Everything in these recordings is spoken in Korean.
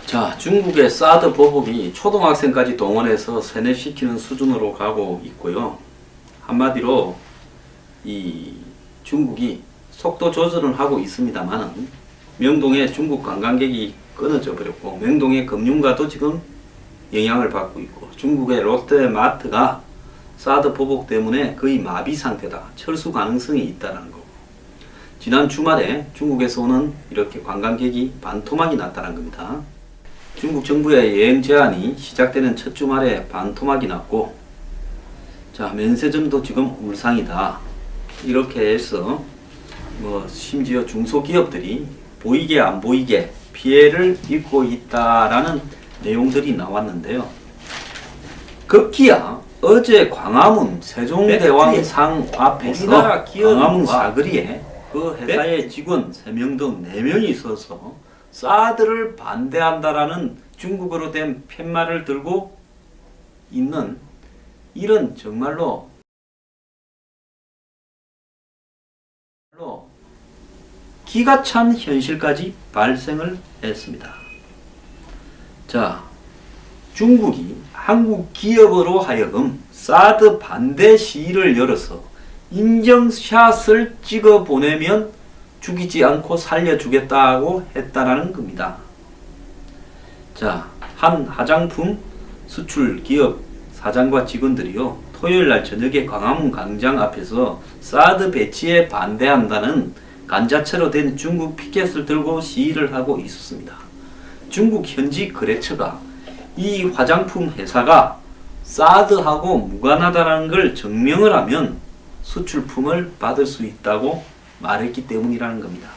자, 중국의 사드 보복이 초등학생까지 동원해서 세뇌시키는 수준으로 가고 있고요. 한마디로 이 중국이 속도 조절을 하고 있습니다만 명동의 중국 관광객이 끊어져 버렸고 명동의 금융가도 지금 영향을 받고 있고 중국의 롯데마트가 사드 보복 때문에 거의 마비 상태다. 철수 가능성이 있다는 거고 지난 주말에 중국에서 오는 이렇게 관광객이 반토막이 났다는 겁니다. 중국 정부의 여행 제한이 시작되는 첫 주말에 반토막이 났고 자 면세점도 지금 울상이다. 이렇게 해서 심지어 중소기업들이 보이게 안 보이게 피해를 입고 있다라는 내용들이 나왔는데요. 급기야 어제 광화문 세종대왕상 앞에서 광화문 사거리에 그 회사의 직원 3명 등 4명이 있어서 사드를 반대한다라는 중국어로 된 팻말을 들고 있는 이런 정말로 기가 찬 현실까지 발생을 했습니다. 자, 중국이 한국 기업으로 하여금 사드 반대 시위를 열어서 인증샷을 찍어 보내면 죽이지 않고 살려주겠다고 했다라는 겁니다. 자, 한 화장품 수출 기업 사장과 직원들이요, 토요일날 저녁에 광화문 광장 앞에서 사드 배치에 반대한다는 간자체로 된 중국 피켓을 들고 시위를 하고 있었습니다. 중국 현지 거래처가 이 화장품 회사가 사드하고 무관하다는 걸 증명을 하면 수출품을 받을 수 있다고 말했기 때문이라는 겁니다.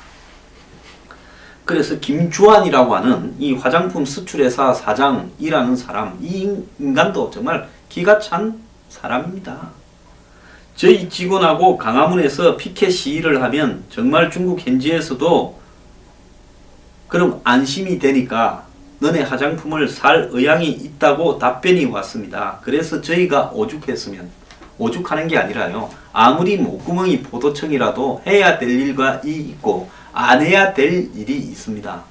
그래서 김주환이라고 하는 이 화장품 수출회사 사장이라는 사람, 이 인간도 정말 기가 찬 사람입니다. 저희 직원하고 광화문에서 피켓 시위를 하면 정말 중국 현지에서도 그럼 안심이 되니까 너네 화장품을 살 의향이 있다고 답변이 왔습니다. 그래서 저희가 오죽했으면, 오죽하는 게 아니라요, 아무리 목구멍이 포도청이라도 해야 될 일과 있고 안 해야 될 일이 있습니다.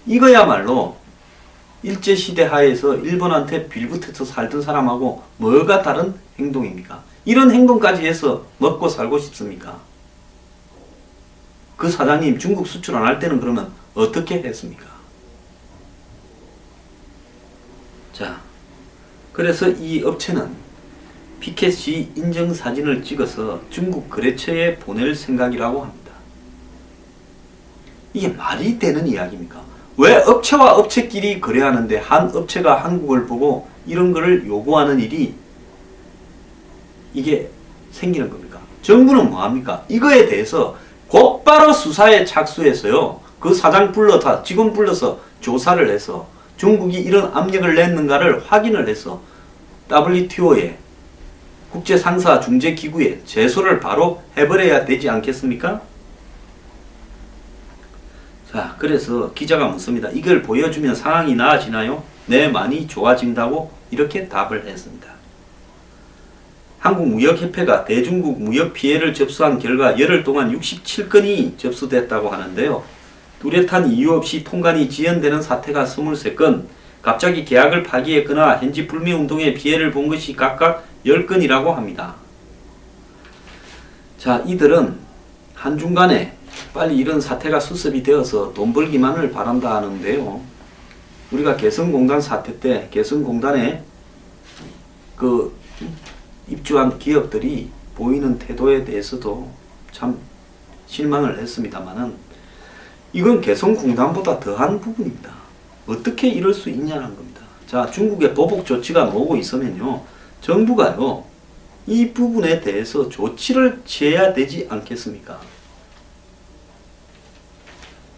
이거야말로 일제시대 하에서 일본한테 빌붙어서 살던 사람하고 뭐가 다른 행동입니까? 이런 행동까지 해서 먹고 살고 싶습니까? 그 사장님 중국 수출 안 할 때는 그러면 어떻게 했습니까? 자, 그래서 이 업체는 피켓이 인증사진을 찍어서 중국 거래처에 보낼 생각이라고 합니다. 이게 말이 되는 이야기입니까? 왜 업체와 업체끼리 거래하는데 한 업체가 한국을 보고 이런 거를 요구하는 일이 이게 생기는 겁니까? 정부는 뭐합니까? 이거에 대해서 곧바로 수사에 착수해서요, 그 사장 불러다 직원 불러서 조사를 해서 중국이 이런 압력을 냈는가를 확인을 해서 WTO에 국제상사중재기구에 제소를 바로 해버려야 되지 않겠습니까? 자, 그래서 기자가 묻습니다. 이걸 보여주면 상황이 나아지나요? 네, 많이 좋아진다고 이렇게 답을 했습니다. 한국무역협회가 대중국 무역 피해를 접수한 결과 열흘 동안 67건이 접수됐다고 하는데요. 뚜렷한 이유 없이 통관이 지연되는 사태가 23건, 갑자기 계약을 파기했거나 현지 불매운동에 피해를 본 것이 각각 10건이라고 합니다. 자, 이들은 한중간에 빨리 이런 사태가 수습이 되어서 돈 벌기만을 바란다 하는데요. 우리가 개성공단 사태 때 개성공단에 그 입주한 기업들이 보이는 태도에 대해서도 참 실망을 했습니다만은 이건 개성공단보다 더한 부분입니다. 어떻게 이럴 수 있냐는 겁니다. 자, 중국의 보복 조치가 나오고 있으면요, 정부가요, 이 부분에 대해서 조치를 취해야 되지 않겠습니까?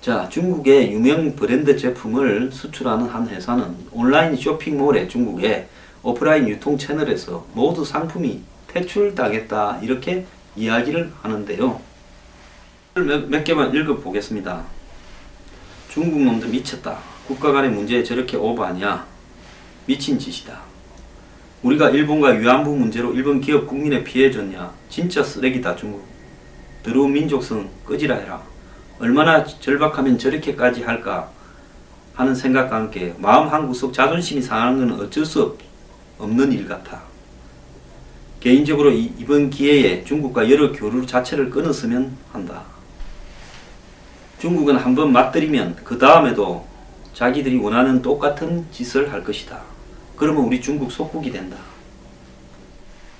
자, 중국의 유명 브랜드 제품을 수출하는 한 회사는 온라인 쇼핑몰에 중국의 오프라인 유통 채널에서 모두 상품이 퇴출당했다 이렇게 이야기를 하는데요. 몇 개만 읽어보겠습니다. 중국 놈들 미쳤다. 국가 간의 문제에 저렇게 오버하냐. 미친 짓이다. 우리가 일본과 위안부 문제로 일본 기업 국민에 피해 줬냐. 진짜 쓰레기다 중국. 더러운 민족성 꺼지라 해라. 얼마나 절박하면 저렇게까지 할까 하는 생각과 함께 마음 한구석 자존심이 상하는 것은 어쩔 수 없는 일 같아. 개인적으로 이번 기회에 중국과 여러 교류 자체를 끊었으면 한다. 중국은 한번 맞들이면 그 다음에도 자기들이 원하는 똑같은 짓을 할 것이다. 그러면 우리 중국 속국이 된다.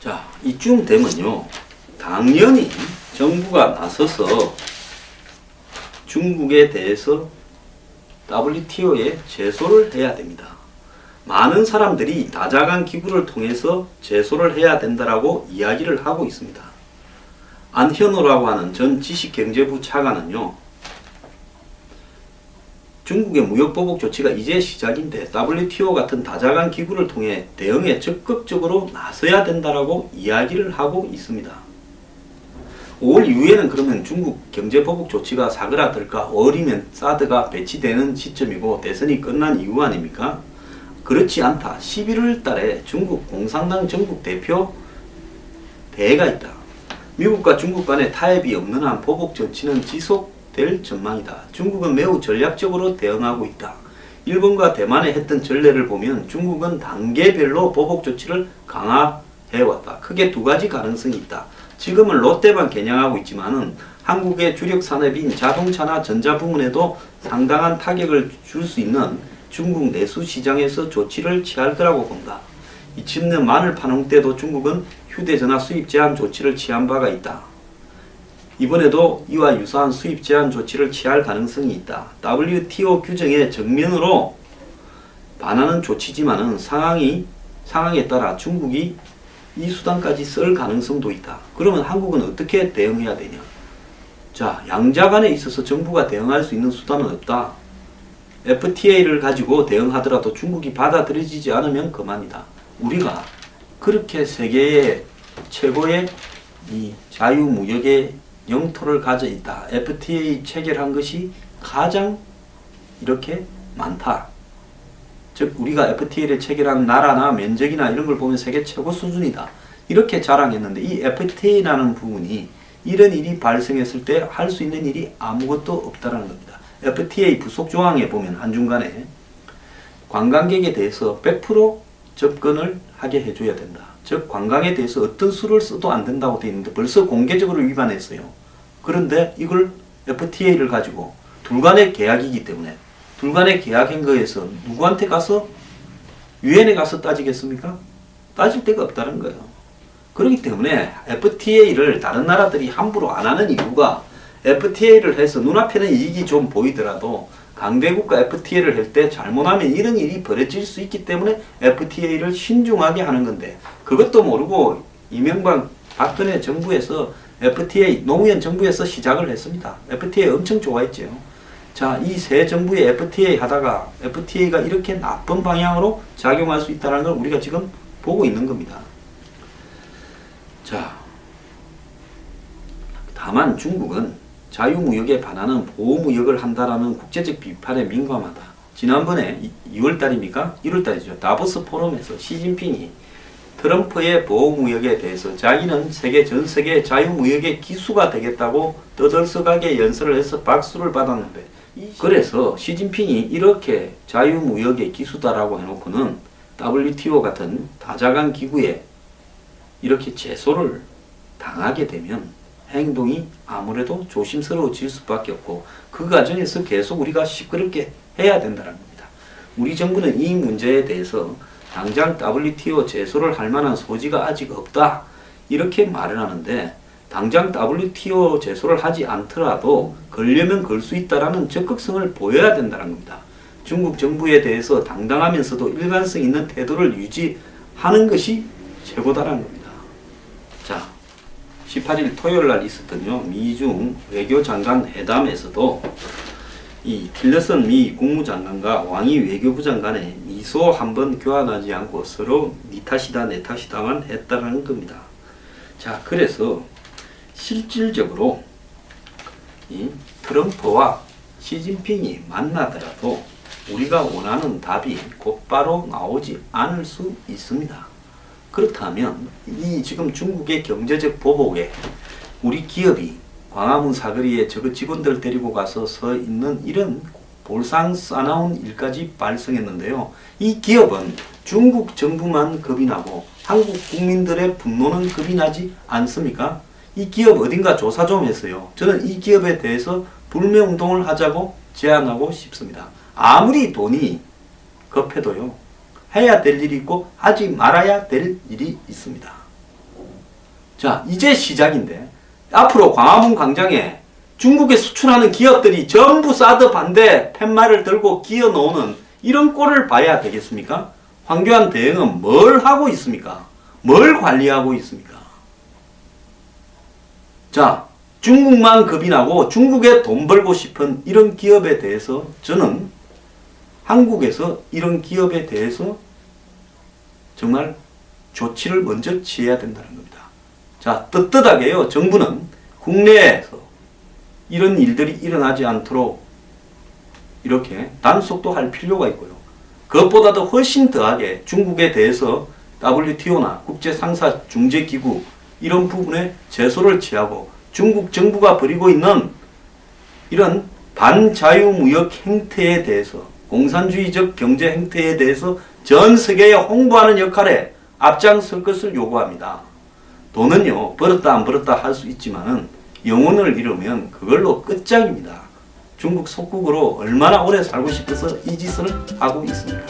자, 이쯤 되면요, 당연히 정부가 나서서 중국에 대해서 WTO에 제소를 해야 됩니다. 많은 사람들이 다자간 기구를 통해서 제소를 해야 된다라고 이야기를 하고 있습니다. 안현우라고 하는 전 지식경제부 차관은요, 중국의 무역보복 조치가 이제 시작인데 WTO 같은 다자간 기구를 통해 대응에 적극적으로 나서야 된다라고 이야기를 하고 있습니다. 5월 이후에는 그러면 중국 경제보복 조치가 사그라들까? 5월이면 사드가 배치되는 시점이고 대선이 끝난 이후 아닙니까? 그렇지 않다. 11월 달에 중국 공산당 전국 대표 대회가 있다. 미국과 중국 간의 타협이 없는 한 보복 조치는 지속될 전망이다. 중국은 매우 전략적으로 대응하고 있다. 일본과 대만에 했던 전례를 보면 중국은 단계별로 보복 조치를 강화해왔다. 크게 두 가지 가능성이 있다. 지금은 롯데만 겨냥하고 있지만은 한국의 주력 산업인 자동차나 전자 부문에도 상당한 타격을 줄 수 있는 중국 내수 시장에서 조치를 취할 거라고 본다. 이쯤면 마늘 판흥 때도 중국은 휴대전화 수입 제한 조치를 취한 바가 있다. 이번에도 이와 유사한 수입 제한 조치를 취할 가능성이 있다. WTO 규정에 정면으로 반하는 조치지만은 상황에 따라 중국이 이 수단까지 쓸 가능성도 있다. 그러면 한국은 어떻게 대응해야 되냐? 자, 양자 간에 있어서 정부가 대응할 수 있는 수단은 없다. FTA를 가지고 대응하더라도 중국이 받아들여지지 않으면 그만이다. 우리가 그렇게 세계의 최고의 이 자유무역의 영토를 가져 있다. FTA 체결한 것이 가장 이렇게 많다. 즉 우리가 FTA를 체결한 나라나 면적이나 이런 걸 보면 세계 최고 수준이다. 이렇게 자랑했는데 이 FTA라는 부분이 이런 일이 발생했을 때 할 수 있는 일이 아무것도 없다라는 겁니다. FTA 부속 조항에 보면 한중간에 관광객에 대해서 100% 접근을 하게 해줘야 된다. 즉 관광에 대해서 어떤 수를 써도 안 된다고 되어 있는데 벌써 공개적으로 위반했어요. 그런데 이걸 FTA를 가지고 둘 간의 계약이기 때문에 둘 간의 계약한 거에서 누구한테 가서 유엔에 가서 따지겠습니까? 따질 데가 없다는 거예요. 그렇기 때문에 FTA를 다른 나라들이 함부로 안 하는 이유가 FTA를 해서 눈앞에는 이익이 좀 보이더라도 강대국가 FTA를 할 때 잘못하면 이런 일이 벌어질 수 있기 때문에 FTA를 신중하게 하는 건데 그것도 모르고 이명박 박근혜 정부에서 FTA 노무현 정부에서 시작을 했습니다. FTA 엄청 좋아했죠. 자, 이 새 정부의 FTA 하다가 FTA가 이렇게 나쁜 방향으로 작용할 수 있다는 걸 우리가 지금 보고 있는 겁니다. 자, 다만 중국은 자유무역에 반하는 보호무역을 한다라는 국제적 비판에 민감하다. 지난번에 2월달입니까? 1월달이죠. 다보스 포럼에서 시진핑이 트럼프의 보호무역에 대해서 자기는 전 세계 자유무역의 기수가 되겠다고 떠들썩하게 연설을 해서 박수를 받았는데 그래서 시진핑이 이렇게 자유무역의 기수다라고 해놓고는 WTO 같은 다자간 기구에 이렇게 제소를 당하게 되면 행동이 아무래도 조심스러워질 수밖에 없고 그 과정에서 계속 우리가 시끄럽게 해야 된다는 겁니다. 우리 정부는 이 문제에 대해서 당장 WTO 제소를 할 만한 소지가 아직 없다 이렇게 말을 하는데 당장 WTO 제소를 하지 않더라도 걸려면 걸 수 있다라는 적극성을 보여야 된다는 겁니다. 중국 정부에 대해서 당당하면서도 일관성 있는 태도를 유지하는 것이 최고다라는 겁니다. 자, 18일 토요일 날 있었던요 미중 외교장관 회담에서도 이 틸러슨 미 국무장관과 왕이 외교부장 간에 미소 한번 교환하지 않고 서로 니 탓이다 내 탓이다만 했다는 겁니다. 자, 그래서 실질적으로 이 트럼프와 시진핑이 만나더라도 우리가 원하는 답이 곧바로 나오지 않을 수 있습니다. 그렇다면 이 지금 중국의 경제적 보복에 우리 기업이 광화문 사거리에 저거 직원들 데리고 가서 서 있는 이런 볼상 싸나운 일까지 발생했는데요. 이 기업은 중국 정부만 겁이 나고 한국 국민들의 분노는 겁이 나지 않습니까? 이 기업 어딘가 조사 좀 했어요. 저는 이 기업에 대해서 불매운동을 하자고 제안하고 싶습니다. 아무리 돈이 급해도요. 해야 될 일이 있고 하지 말아야 될 일이 있습니다. 자, 이제 시작인데 앞으로 광화문 광장에 중국에 수출하는 기업들이 전부 사드 반대 팻말을 들고 기어 놓는 이런 꼴을 봐야 되겠습니까? 황교안 대행은 뭘 하고 있습니까? 뭘 관리하고 있습니까? 자, 중국만 겁이 나고 중국에 돈 벌고 싶은 이런 기업에 대해서 저는 한국에서 이런 기업에 대해서 정말 조치를 먼저 취해야 된다는 겁니다. 자, 떳떳하게요. 정부는 국내에서 이런 일들이 일어나지 않도록 이렇게 단속도 할 필요가 있고요. 그것보다도 훨씬 더하게 중국에 대해서 WTO나 국제상사중재기구 이런 부분에 제소를 취하고 중국 정부가 벌이고 있는 이런 반자유무역 행태에 대해서 공산주의적 경제 행태에 대해서 전 세계에 홍보하는 역할에 앞장설 것을 요구합니다. 돈은요 벌었다 안 벌었다 할 수 있지만은 영혼을 잃으면 그걸로 끝장입니다. 중국 속국으로 얼마나 오래 살고 싶어서 이 짓을 하고 있습니까?